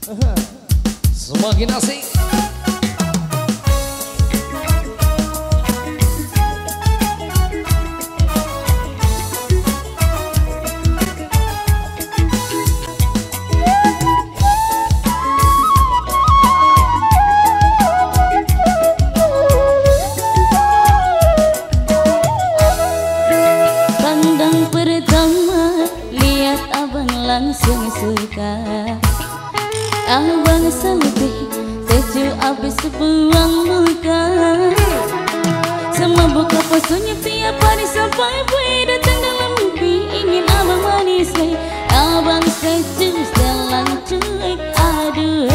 Semakin asik. Pandang pertama lihat abang langsung suka. Abang selfie sejuk habis sebuang muka. Sama buka fotonya tiap hari sampai gue datang dalam mimpi. Ingin abang manis leh, abang sejuk jalan cuek. Aduh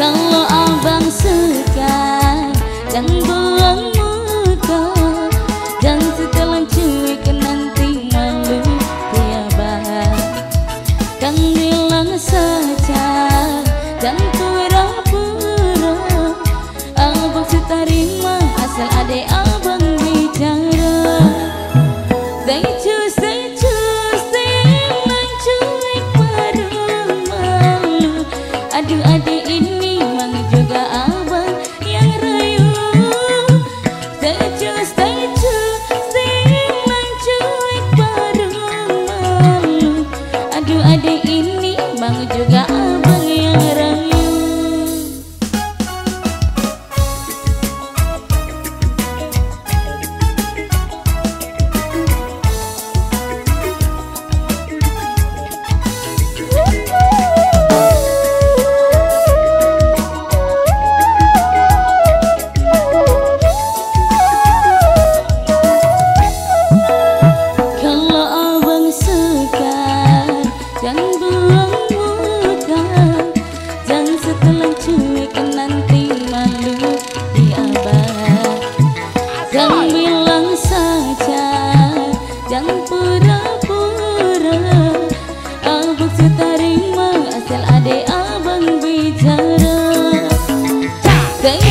kalau abang suka jangan buang muka. Dan setelah cuek nanti malu tiaba. Kang bilang saja dan pura-pura. Abang setarima asal ade abang bicara. Stay lang cuek baru malu. Aduh ade ini mang juga abang yang rayu. Stay lang cuek baru malu. Aduh ade ini mang juga abang yang rayu. Kalau abang suka jangan buang muka. Dan setelah cuek nanti malu di abang. Jangan bilang saja jangan pura-pura. Abang setarima asal ade abang bicara. Stay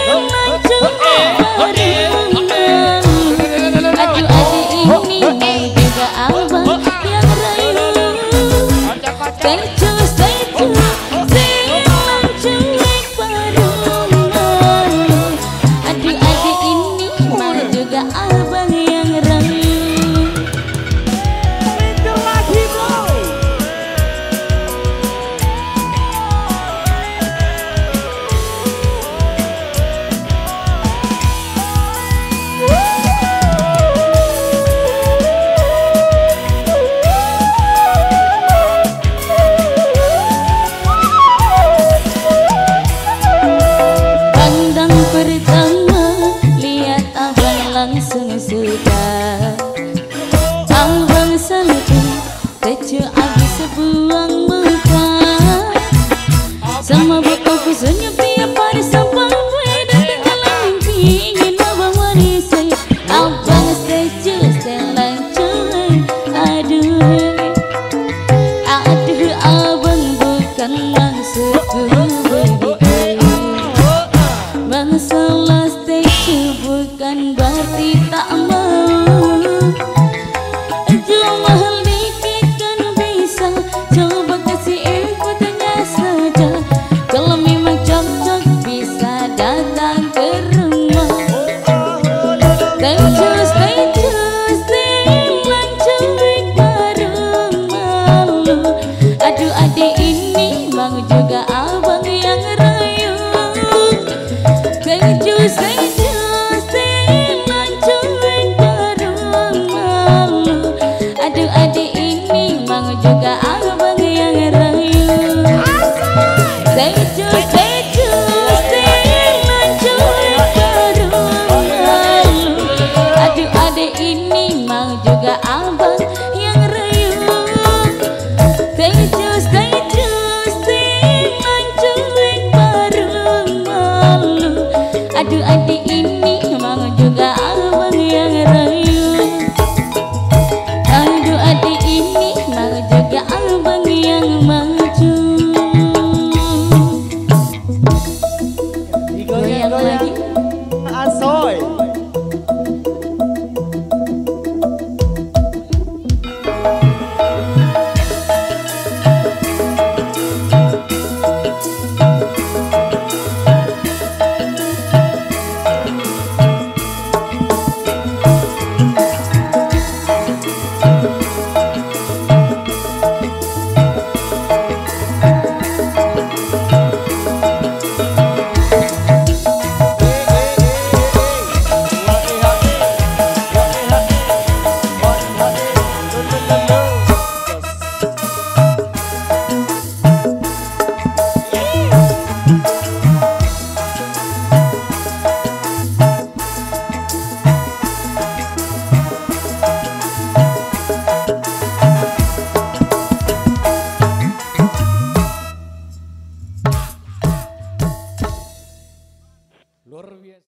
lang cuek baru malu. Aduh ade ini mau juga abang yang rayu. Stay lang cuek baru malu. Aduh ade ini mau juga abang yang rayu. Itu lagi bro. Pandang pertama lihat abang langsung suka. Abang selfie sejuk habis sebuang muka. Sama buka fotonya tiap hari sampai gue datang dalam mimpi. Ingin abang manis saya, abang sejuk jalan cuek. Aduh abang bukan maksudku begitu. Masalah setuju bukan berarti tak mau. Jual mahal dikit kan bisa. Coba kasih info tanya saja. Kalau memang cocok bisa datang ke rumah. Stay lang cuek baru malu. Aduh adik ini mau juga abang yang rayu. Stay lang cuek baru malu. Aduh adik ini mau juga abang yang rayu. Stay lang cuek baru malu. Aduh adik ini mau juga abang yang rayu. Stay lang cuek baru malu. Aduh adik